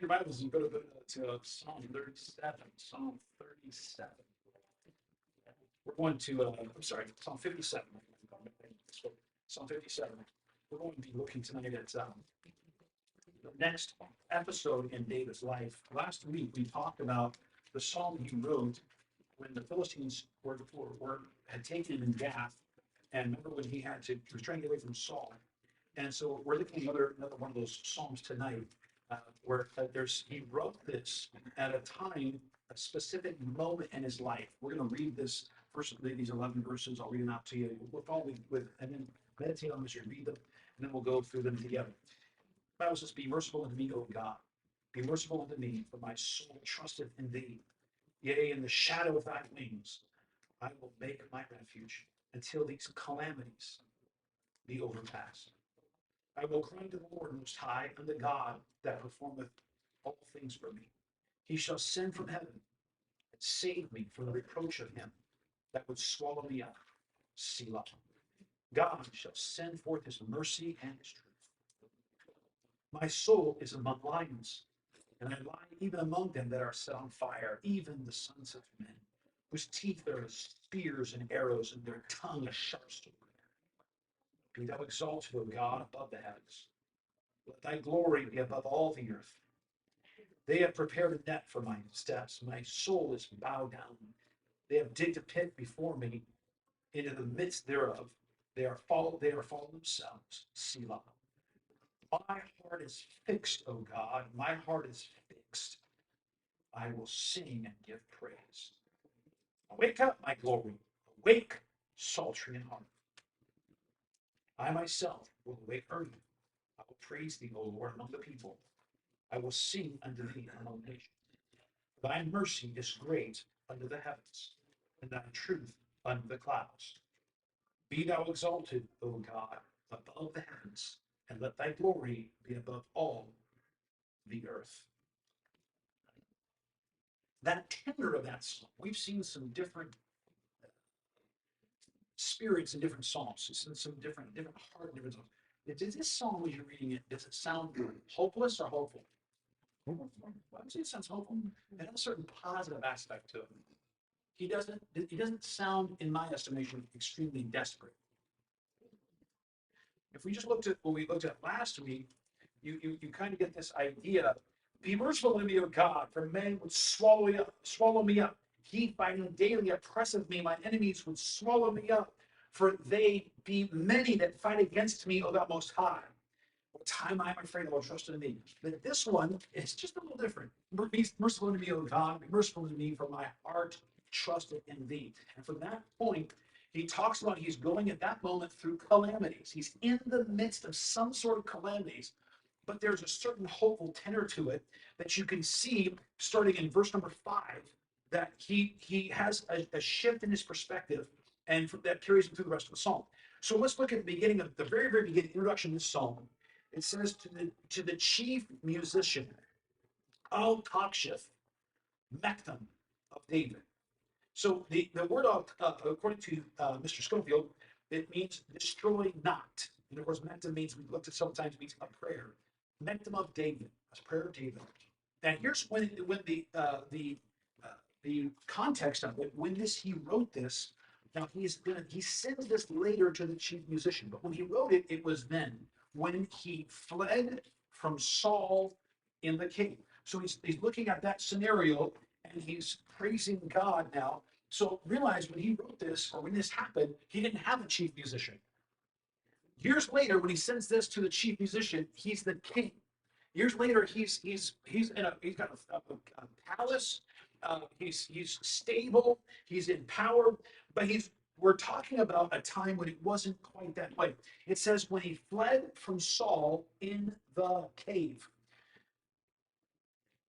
Your Bibles, you go to Psalm 37. Psalm 37. We're going to, I'm sorry, Psalm 57. Psalm 57. We're going to be looking tonight at the next episode in David's life. Last week, we talked about the psalm he wrote when the Philistines had taken him in Gath. And remember when he was trying to get away from Saul. And so we're looking at another one of those psalms tonight, where he wrote this at a time, a specific moment in his life. We're going to read this first, these 11 verses. I'll read them out to you. We'll follow and then meditate on them as you read them, and then we'll go through them together. The Bible says, "Be merciful unto me, O God. Be merciful unto me, for my soul trusteth in thee. Yea, in the shadow of thy wings, I will make my refuge until these calamities be overpassed. I will cry to the Lord Most High, unto God that performeth all things for me. He shall send from heaven and save me from the reproach of him that would swallow me up. Selah. God shall send forth his mercy and his truth. My soul is among lions, and I lie even among them that are set on fire, even the sons of men, whose teeth are as spears and arrows, and their tongue a sharp sword. Be thou exalted, O God, above the heavens. Let thy glory be above all the earth. They have prepared a net for my steps. My soul is bowed down. They have digged a pit before me. Into the midst thereof, they are fallen themselves. Selah. My heart is fixed, O God. My heart is fixed. I will sing and give praise. Awake up, my glory. Awake, sultry in heart. I myself will awake early. I will praise thee, O Lord, among the people. I will sing unto thee among nations. Thy mercy is great unto the heavens, and thy truth unto the clouds. Be thou exalted, O God, above the heavens, and let thy glory be above all the earth. That tenor of that song, we've seen some different spirits in different psalms, some different heart, different songs. Does this song, as you're reading it, does it sound hopeless or hopeful? I would say it sounds hopeful. It has a certain positive aspect to it. He doesn't sound, in my estimation, extremely desperate. If we just looked at what we looked at last week, you kind of get this idea. Be merciful to me, O God, for men would swallow me up. He fighting daily oppresseth me, my enemies would swallow me up, for they be many that fight against me, O thou most high. What time I am afraid, I will trust in thee. But this one is just a little different. Be merciful to me, O God, be merciful to me, for my heart trusted in thee. And from that point, he talks about he's going at that moment through calamities. He's in the midst of some sort of calamities, but there's a certain hopeful tenor to it that you can see starting in verse number 5, that he has a shift in his perspective, and that carries him through the rest of the psalm. So let's look at the beginning of the very beginning, introduction to this psalm. It says to the chief musician, Al Takshif, Mechtam of David. So the word, according to Mr. Schofield, it means destroy not. And of course, Mechtam means, we looked at sometimes, means a prayer. Mechtam of David, a prayer of David. And here's when the context of it, when he wrote this. Now he sends this later to the chief musician, but when he wrote it, it was then when he fled from Saul in the cave. So he's looking at that scenario and he's praising God now. So realize when he wrote this, or when this happened, he didn't have a chief musician. Years later, when he sends this to the chief musician, he's the king. Years later, he's got a palace. He's stable. He's in power, but we're talking about a time when it wasn't quite that way. It says when he fled from Saul in the cave.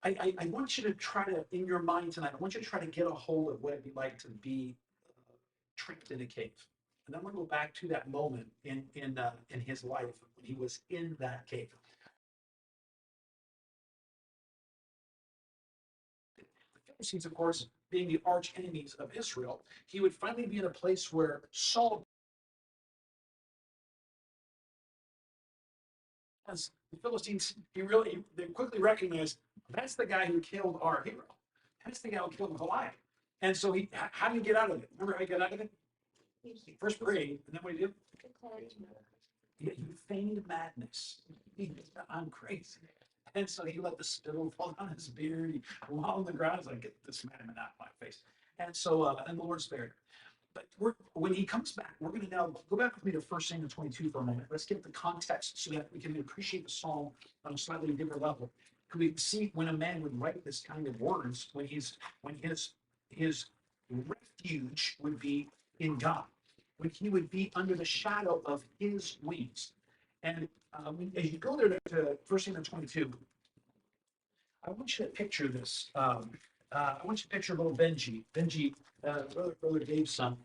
I want you to try to, in your mind tonight, I want you to try to get a hold of what it'd be like to be trapped in a cave. And I'm going to go back to that moment in his life when he was in that cave. The Pharisees, of course, being the arch enemies of Israel, he would finally be in a place where Saul has The Philistines, they quickly recognized that's the guy who killed our hero. That's the guy who killed Goliath. And so how did he get out of it? Remember how he got out of it? He first prayed, and then what did he do? He feigned madness. I'm crazy. And so he let the spittle fall on his beard. He rolled on the ground. He's like, get this madman out of my face. And so, and the Lord spared him. But when he comes back, we're going to now go back with me to 1 Samuel 22 for a moment. Let's get the context so that we can appreciate the psalm on a slightly different level. Can we see when a man would write this kind of words when his refuge would be in God, when he would be under the shadow of his wings. And as you go there to 1 Samuel 22, I want you to picture this. I want you to picture little Benji. Benji, brother Dave's son.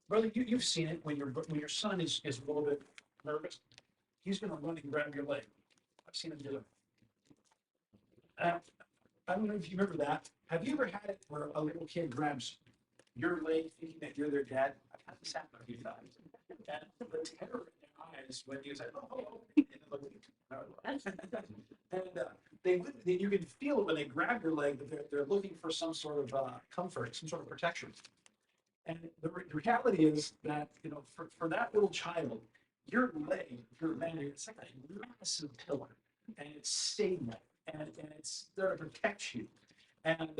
Brother, you've seen it when your son is a little bit nervous. He's going to run and grab your leg. I've seen him do it. I don't know if you remember that. Have you ever had it where a little kid grabs your leg thinking that you're their dad? I've had this happen a few times. And the terror in their eyes when he was like, oh, and you can feel it when they grab your leg that they're looking for some sort of comfort, some sort of protection. And the reality is that, for that little child, your leg, your man, it's like a massive pillar, and it's stable, and it's there to protect you. And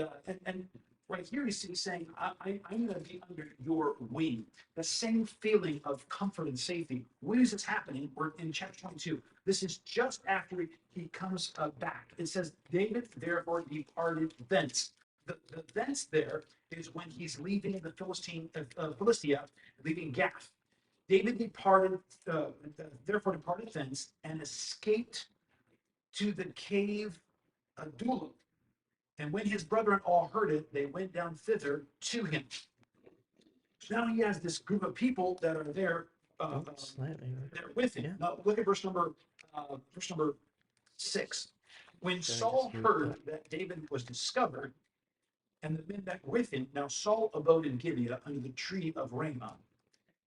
right here he's saying, I'm going to be under your wing. The same feeling of comfort and safety. When is this happening? We're in chapter 22. This is just after he comes back. It says, David therefore departed thence. The thence there is when he's leaving the Philistia, leaving Gath. David departed, therefore departed thence and escaped to the cave Adullam. And when his brethren all heard it, they went down thither to him. So now he has this group of people that are there, that are with him. Yeah. Now look at verse number 6. When Saul heard that David was discovered, and the men that were with him, now Saul abode in Gibeah under the tree of Ramah,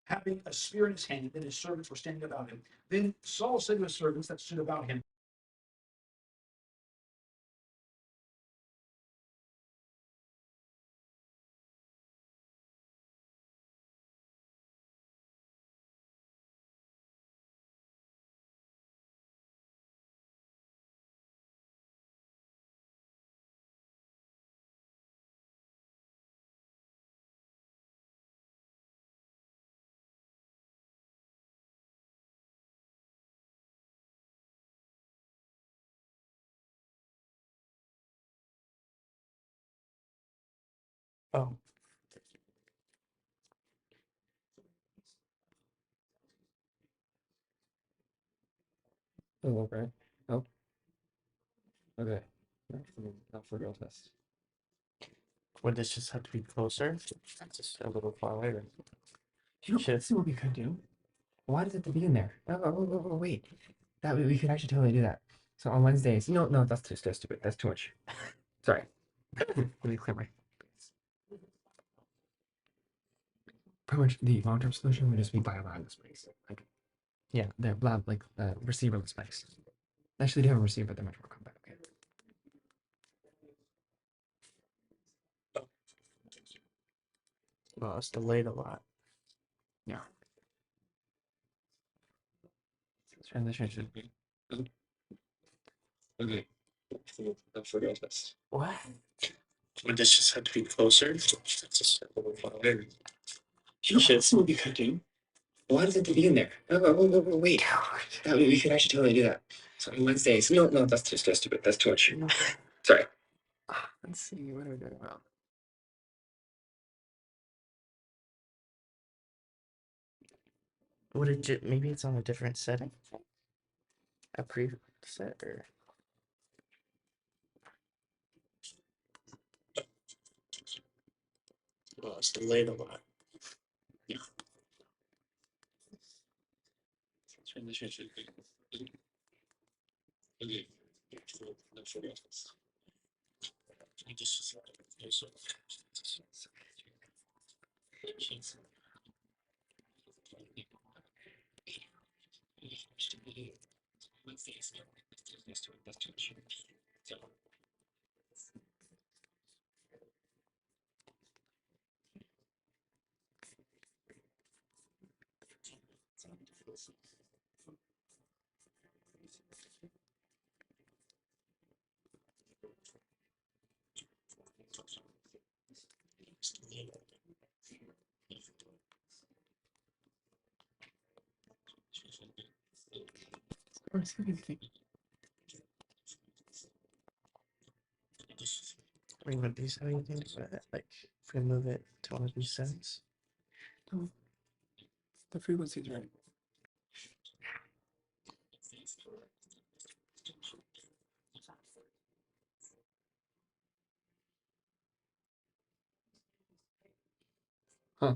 having a spear in his hand, and his servants were standing about him. Then Saul said to his servants that stood about him, Oh, oh, okay. Oh, okay. Not for real test. Would this just have to be closer? Just a little far away. You know, let's see what we could do. Why does it have to be in there? Oh, wait. That way we could actually totally do that. So on Wednesdays, no, that's stupid. That's too much. Sorry. Let me clear my face. Pretty much the long-term solution would just be buy a wireless mics. Like, yeah, they're like receiverless mics. Actually, they have a receiver, but they're much more compact. Okay. Well, it's delayed a lot. Yeah. Transition should be. Okay. That's for real test. What? Would this just have to be closer? Just a little far away. You know, let's see what we could do. Why does it have to be in there? Wait. That way we could actually totally do that. So on Wednesdays, no, that's stupid. That's too much. No. Sorry. Let's see. What are we doing about? Would it just, maybe it's on a different setting? A preset or? Well, it's delayed a lot. Yeah. Transition should be. Okay. That's for real test. You just closer. That's too much. So, or it's anything. I mean, would these have anything for it? Like, if we move it to one of these sets? No, the frequency's right. Huh.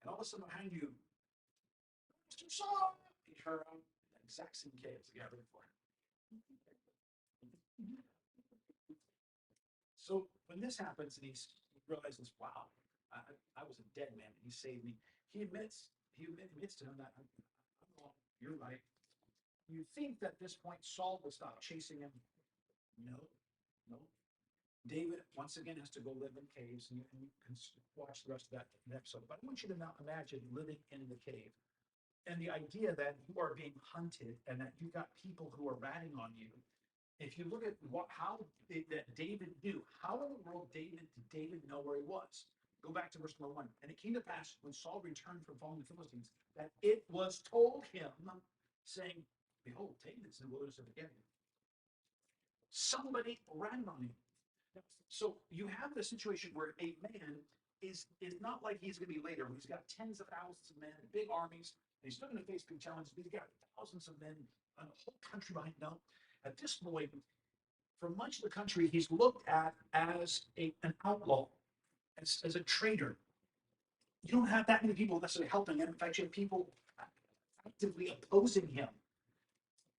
And all of a sudden behind you, Mr. Saw, you turn around, the exact same kid as the guy before. So when this happens and he realizes, wow, I was a dead man and he saved me, he admits to him that I'm wrong, you're right. You think that at this point Saul will stop chasing him? No, no. David once again has to go live in caves, and you can watch the rest of that episode. But I want you to now imagine living in the cave and the idea that you are being hunted and that you've got people who are ratting on you. If you look at that David knew, how in the world did David know where he was? Go back to verse number 1. And it came to pass when Saul returned from following the Philistines that it was told him, saying, behold, David's in the wilderness of Engedi. Somebody ran on him. So you have the situation where a man is not like he's going to be later, when he's got tens of thousands of men, big armies, and he's still going to face big challenges, but he's got thousands of men and a whole country behind him. At this point, for much of the country, he's looked at as an outlaw, as a traitor. You don't have that many people necessarily helping him. In fact, you have people actively opposing him.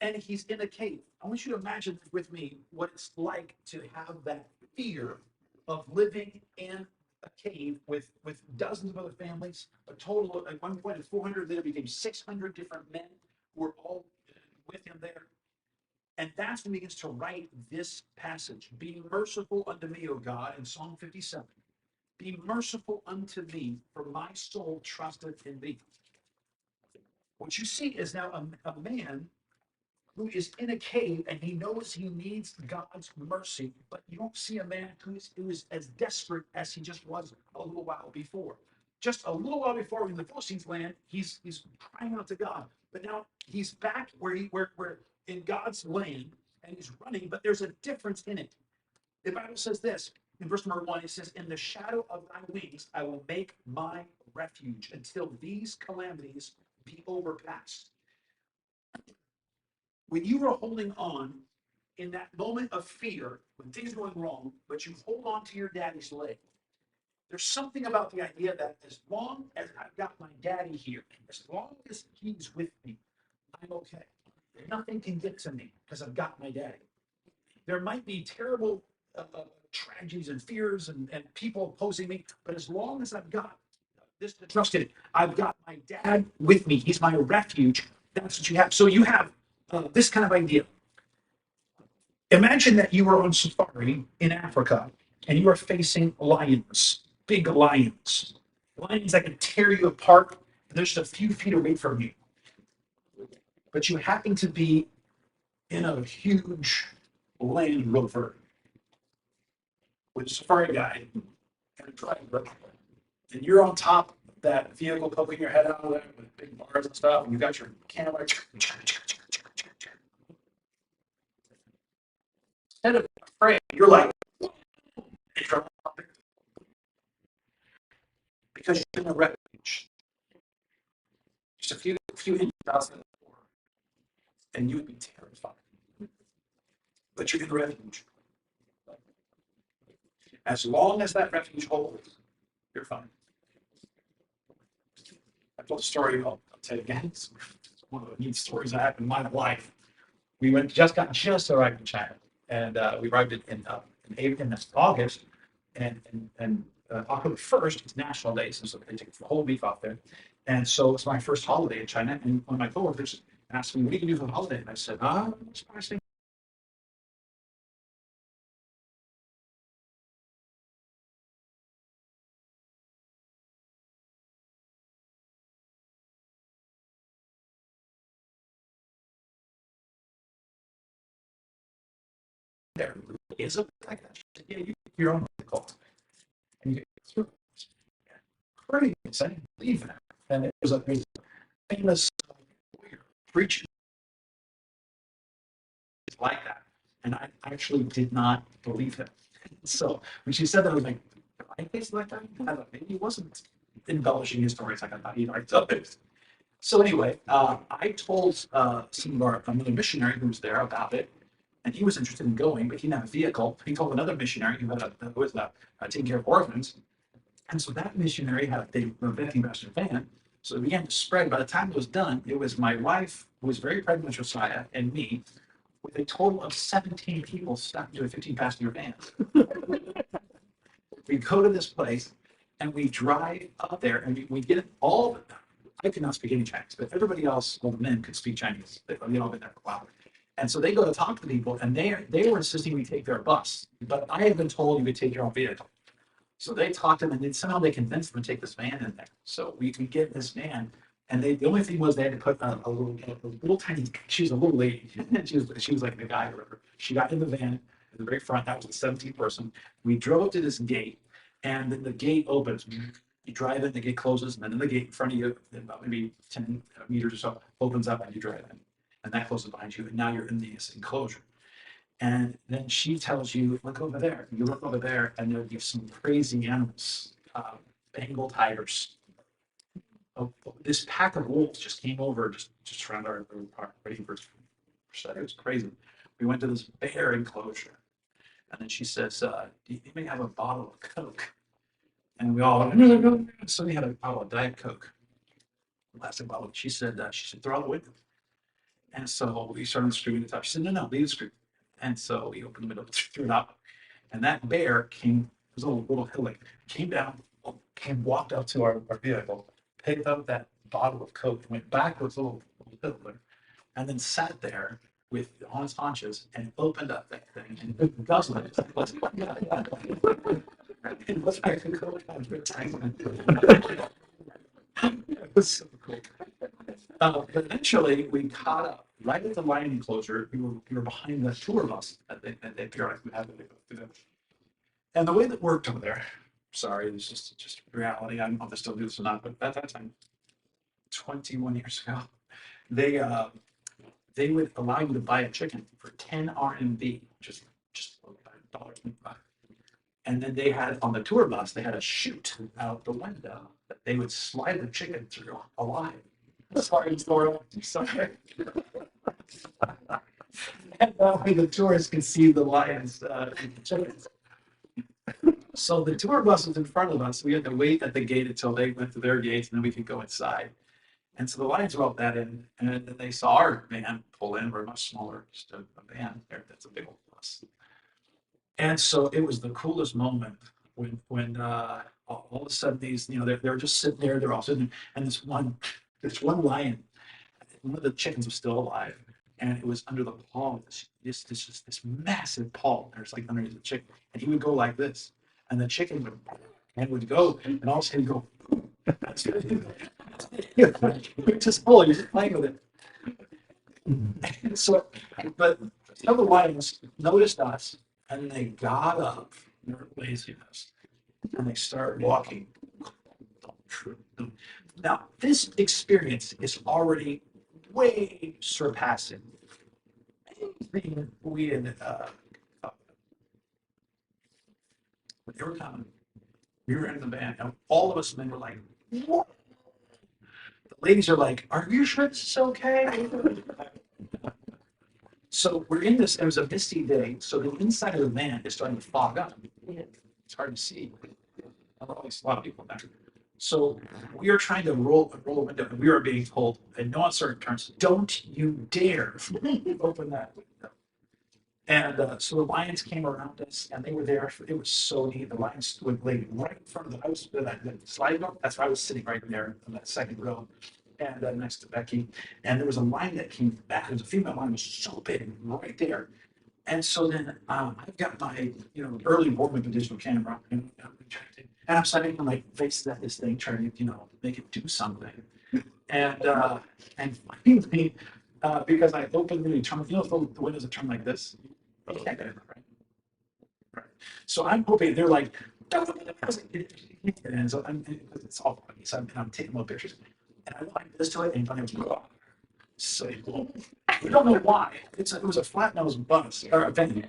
And he's in a cave. I want you to imagine with me what it's like to have that fear of living in a cave with dozens of other families. A total of, at one point of 400, then it became 600 different men who were all with him there. And that's when he begins to write this passage. Be merciful unto me, O God, in Psalm 57. Be merciful unto me, for my soul trusteth in thee. What you see is now a man who is in a cave and he knows he needs God's mercy, but you don't see a man who is as desperate as he just was a little while before. Just a little while before in the Philistines' land, he's crying out to God. But now he's back where in God's land and he's running, but there's a difference in it. The Bible says this in verse number 1, it says, "In the shadow of thy wings I will make my refuge until these calamities be overpassed." When you are holding on in that moment of fear, when things are going wrong, but you hold on to your daddy's leg, there's something about the idea that as long as I've got my daddy here, as long as he's with me, I'm okay. Nothing can get to me because I've got my daddy. There might be terrible tragedies and fears and people opposing me, but as long as I've got this to trust in, I've got my dad with me. He's my refuge. That's what you have. So you have this kind of idea. Imagine that you were on safari in Africa and you are facing lions, big lions, lions that can tear you apart. And they're just a few feet away from you. But you happen to be in a huge Land Rover with a safari guide and a driver, and you're on top of that vehicle, poking your head out of there with big bars and stuff, and you got your camera. Instead of afraid, you're like, because you're in a refuge, just a few inches outside the door, and you would be terrified. But you're in a refuge. As long as that refuge holds, you're fine. I told a story, I'll tell you again. It's one of the neat stories that happened in my life. We just arrived in China, and we arrived in August, and October 1st is National Day, so they take the whole week off there. And so it's my first holiday in China, and one of my coworkers asked me, "What do you can do for the holiday?" And I said, "I'm there. Is it like that?" She said, "Yeah, you get your own vehicle, and you get through." Great, I didn't believe that, and it was a famous preacher like that. And I actually did not believe him. So when she said that, I was like, I guess like that. I thought maybe he wasn't embellishing his stories like I thought he already told it. So anyway, I told some of our another missionary who was there about it, and he was interested in going, but he didn't have a vehicle. He told another missionary who was taking care of orphans, and so that missionary had a big ambassador van. So it began to spread. By the time it was done, it was my wife, who was very pregnant with Josiah, and me, with a total of 17 people stuck into a 15-passenger van. We go to this place and we drive up there and we get all. I could not speak any Chinese, but everybody else, all the men, could speak Chinese. They'd all been there for a while. And so they go to talk to people, and they were insisting we take their bus. But I had been told you would take your own vehicle. So they talked to them, and then somehow they convinced them to take this van in there. So we get in this van, and the only thing was they had to put a little tiny. She was a little lady. she was like the guy or whatever. She got in the van at the very front. That was the 17th person. We drove up to this gate, and then the gate opens. You drive in, the gate closes, and then the gate in front of you, about maybe 10 meters or so, opens up, and you drive in, and that closes behind you, and now you're in this enclosure. And then she tells you, look over there. You look over there, and there'll be some crazy animals, Bengal tigers. This pack of wolves just came over, just around our park, waiting for it was crazy. We went to this bear enclosure, and then she says, "Do you may have a bottle of Coke?" And we all went, no. So we had a bottle of Diet Coke, plastic bottle. She said, throw out the window. And so we started screwing the top. She said, no, leave the screw. And so we opened the window, threw it out, and that bear came. It was a little hillock. Came down, walked out to our vehicle, picked up that bottle of Coke, went backwards a little hillock, and then sat there on his haunches and opened up that thing and guzzled it. It was like a Coke advertisement. It was so cool. But eventually we caught up right at the lion enclosure. We were behind the tour bus that they periodically have. And the way that worked over there, sorry, it's just reality. I don't know if they still do this or not, but at that time, 21 years ago, they uh, they would allow you to buy a chicken for 10 RMB, just a dollar 25. And then they had on the tour bus, they had a chute out the window that they would slide the chicken through alive. Sorry, Laura. Sorry. And that way the tourists could see the lions and the chickens. So the tour bus was in front of us. We had to wait at the gate until they went to their gates, and then we could go inside. And so the lions were up that end, and then they saw our van pull in. We're much smaller, just a van. That's a big old bus. And so it was the coolest moment when all of a sudden they're just sitting there. They're all sitting, and this one lion, one of the chickens was still alive, and it was under the paw of this massive paw. There's like underneath the chicken, and he would go like this, and the chicken would go, and all of a sudden he'd go. Just pull it, you're just playing with it. So, but some of the lions noticed us, and they got up in their laziness, and they started walking. Now, this experience is already way surpassing anything we had thought. But they were coming. We were in the van, and all of us men were like, "What?" The ladies are like, "Are you sure this is okay?" So we're in this. It was a misty day, so the inside of the van is starting to fog up. It's hard to see. At least a lot of people there. So we are trying to roll a window, and we are being told, in no uncertain terms, "Don't you dare open that window." And so the lions came around us, and they were there. It was so neat. The lions would lay right in front of the house, that slide door. That's where I was sitting right there in that second row, and next to Becky. And there was a lion that came back. There was a female lion, was so big, right there. And so then I've got my early Warman digital camera, and I'm setting my face at this thing, trying to make it do something. And finally, because I opened the turn, the windows that turn like this. You can't get it, right? So I'm hoping they're like, and so it's all funny. So I'm taking little pictures, and I like this to it, and finally it was, so we don't know why. It was a flat nose bus or a van.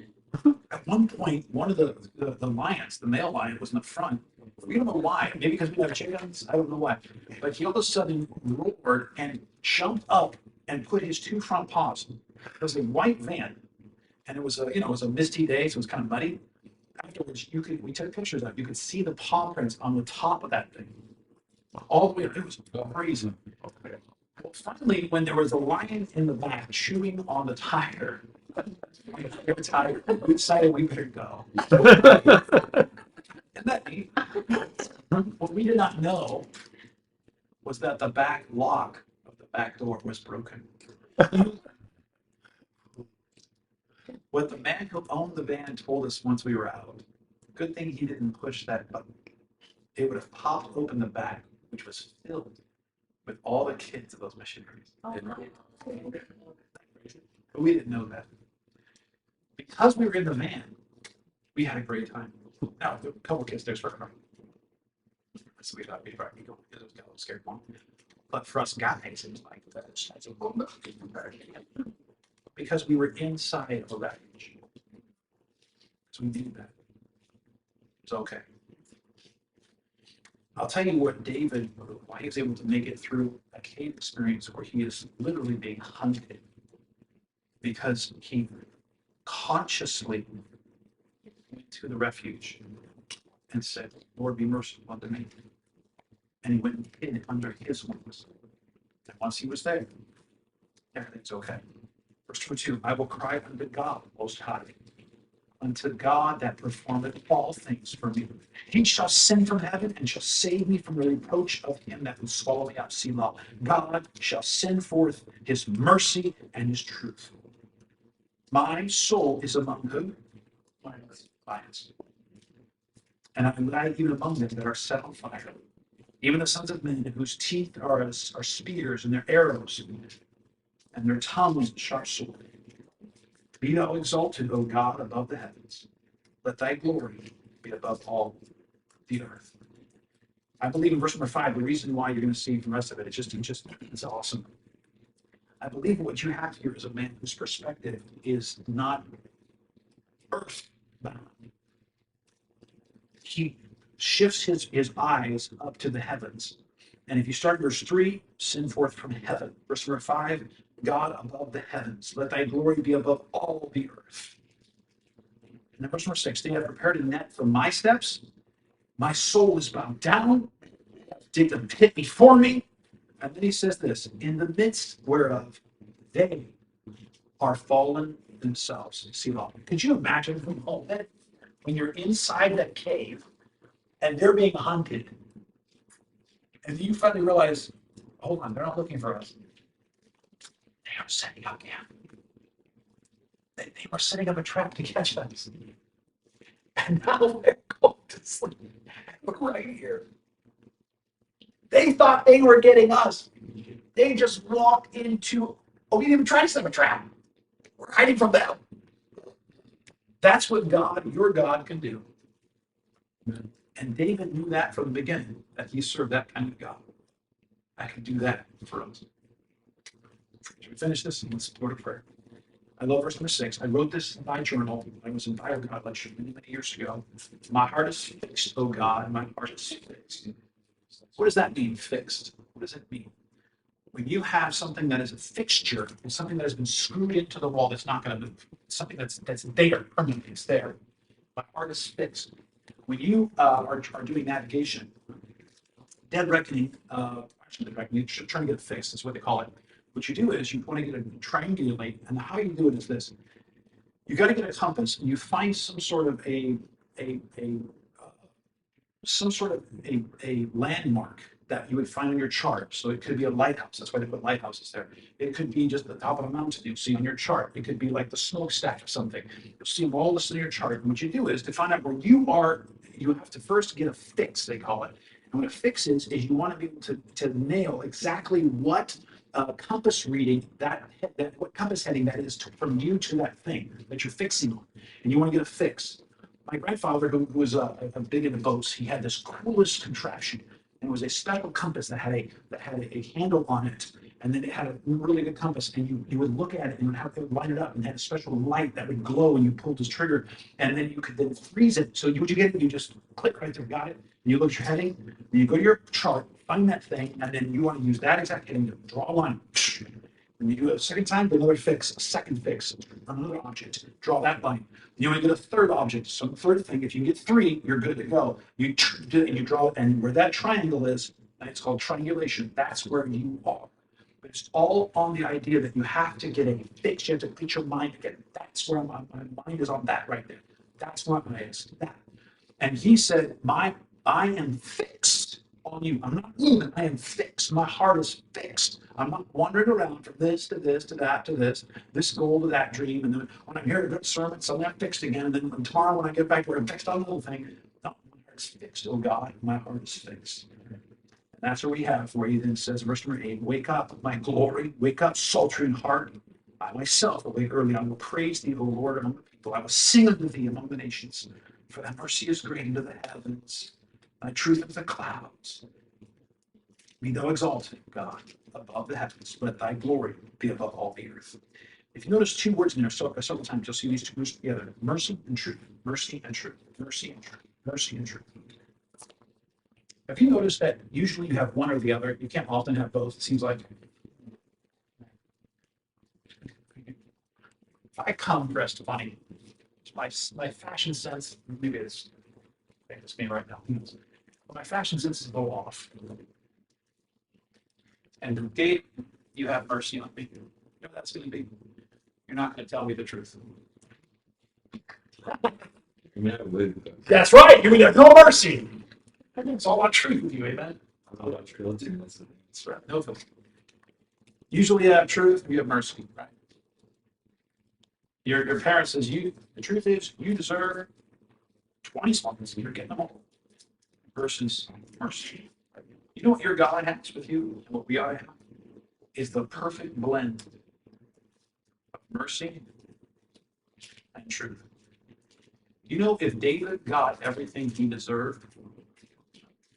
At one point, one of the lions, the male lion, was in the front. We don't know why. Maybe because we have chickens. I don't know why. But he all of a sudden roared and jumped up and put his two front paws. It was a white van, and it was a misty day, so it was kind of muddy. Afterwards, we took pictures of it. You could see the paw prints on the top of that thing, all the way up. It was crazy. Well, finally, when there was a lion in the back chewing on the tire, we decided we better go. Isn't that neat? What we did not know was that the back lock of the back door was broken. What the man who owned the van told us once we were out, good thing he didn't push that button. It would have popped open the back, which was filled with all the kids of those missionaries. But we didn't know that. Because we were in the van, we had a great time. Now, a couple kids there started crying. So we thought we'd probably go, it was a little scared one. But for us guys, it was like, that's a because we were inside of a refuge. So we did that. It's okay. I'll tell you what David, why he was able to make it through a cave experience where he is literally being hunted, because he consciously went to the refuge and said, "Lord, be merciful unto me." And he went and hid under his wings. And once he was there, everything's okay. Verse 22, I will cry unto God most high, unto God that performeth all things for me. He shall send from heaven and shall save me from the reproach of him that would swallow me up. Selah. God shall send forth his mercy and his truth. My soul is among who? Lions. And I'm glad even among them that are set on fire. even the sons of men whose teeth are spears and their arrows and their tongues a sharp sword. Be thou exalted, O God, above the heavens. Let thy glory be above all the earth. I believe in verse number 5, the reason why you're going to see the rest of it, it's awesome. I believe what you have here is a man whose perspective is not earth bound. He shifts his eyes up to the heavens. And if you start verse 3, send forth from heaven. Verse number 5, God above the heavens. Let thy glory be above all the earth. And then verse number 6, they have prepared a net for my steps. My soul is bowed down. Dig a pit before me. And then he says this, in the midst whereof they are fallen themselves. Selah. Could you imagine from all that when you're inside that cave and they're being hunted, and you finally realize, hold on, they're not looking for us. They are setting up camp. They were setting up a trap to catch us. And now they're going to sleep. We're right here. They thought they were getting us. They just walked into, we didn't even try to set up a trap. We're hiding from them. That's what God, your God, can do. And David knew that from the beginning, that he served that kind of God. I can do that for us. Should we finish this? Let's go to prayer. I love verse number 6. I wrote this in my journal. I was in Bible God lecture many years ago. My heart is fixed, oh God, my heart is fixed. What does that mean, fixed? What does it mean? When you have something that is a fixture, and something that has been screwed into the wall that's not going to move, something that's there, permanently, it's there. My heart is fixed. When you are doing navigation, dead reckoning, actually dead reckoning, you're trying to get it fixed, that's what they call it. What you do is you want to get a triangulate, and how you do it is this. You got to get a compass, and you find some sort of a landmark that you would find on your chart. So it could be a lighthouse. That's why they put lighthouses there. It could be just the top of a mountain you'll see on your chart. It could be like the smokestack of something. You'll see them all listed on your chart. And what you do is to find out where you are, you have to first get a fix, they call it. And what a fix is you want to be able to nail exactly what compass reading what compass heading that is from you to that thing that you're fixing on. And you want to get a fix. My grandfather, who was a big into boats, he had this coolest contraption. And it was a special compass that had a handle on it, and then it had a really good compass. And you would look at it and it would line it up, and had a special light that would glow when you pulled this trigger, and then you could then freeze it. So would you get it? You just click right there, got it. And you look at your heading, and you go to your chart, find that thing, and then you want to use that exact heading to draw a line. And you do it a second time, get another fix, a second fix, another object, draw that line. You want to get a third object, so the third thing, if you get 3, you're good to go. You draw it, and where that triangle is, and it's called triangulation, that's where you are. But it's all on the idea that you have to get a fix, you have to put your mind again. That's where my mind is on that right there. That's my mind is that. And he said, I am fixed on you. I'm not moving, I am fixed. My heart is fixed. I'm not wandering around from this to this to that to this goal to that dream. And then when I'm hearing a good sermon, suddenly I'm fixed again. And then tomorrow when I get back where I'm fixed on the whole thing, no, my heart's fixed. Oh God, my heart is fixed. And that's where we have, where he then says, verse number 8, wake up, my glory, wake up, sultry in heart. I myself awake early. I will praise thee, O Lord, among the people. I will sing unto thee among the nations. For thy mercy is great into the heavens, thy truth into the clouds. Be thou exalted, God, above the heavens. Let thy glory be above all the earth. If you notice 2 words in there several times, you'll see these 2 words together. Mercy and truth. Mercy and truth. Mercy and truth. Mercy and truth. Have you noticed that usually you have one or the other? You can't often have both, it seems like. If I come dressed funny, my fashion sense, maybe it's me right now. But my fashion sense is a little off. And Gabe, you have mercy on me. You know what that's going to be? You're not going to tell me the truth. That's right. You're going to have no mercy. It's all about truth with you, amen? That's right. No filter. Usually you have truth, you have mercy, right? Your parent says, the truth is, you deserve 20 small and you're getting them all. Versus mercy. You You know what your God has with you, and what we ought to have, is the perfect blend of mercy and truth. You know, if David got everything he deserved,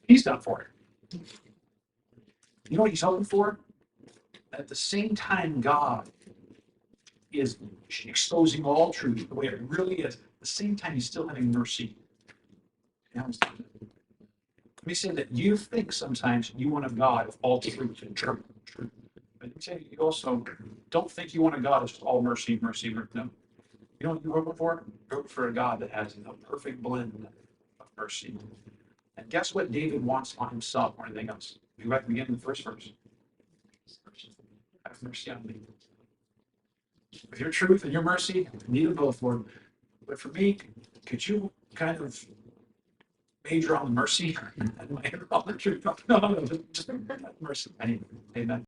he's done for it. You know what he's hoping for? At the same time, God is exposing all truth the way it really is. At the same time, he's still having mercy. Let me say that you think sometimes you want a God of all truth and truth. But you say you also don't think you want a God of just all mercy, mercy, mercy. No. You know what you're hoping for? You're hoping for a God that has a perfect blend of mercy. And guess what David wants on himself more than anything else? You have to begin in the first verse. Have mercy on me. With your truth and your mercy, I need them both, Lord. But for me, could you kind of major on the mercy and minor on the truth? No, just mercy. I need, amen.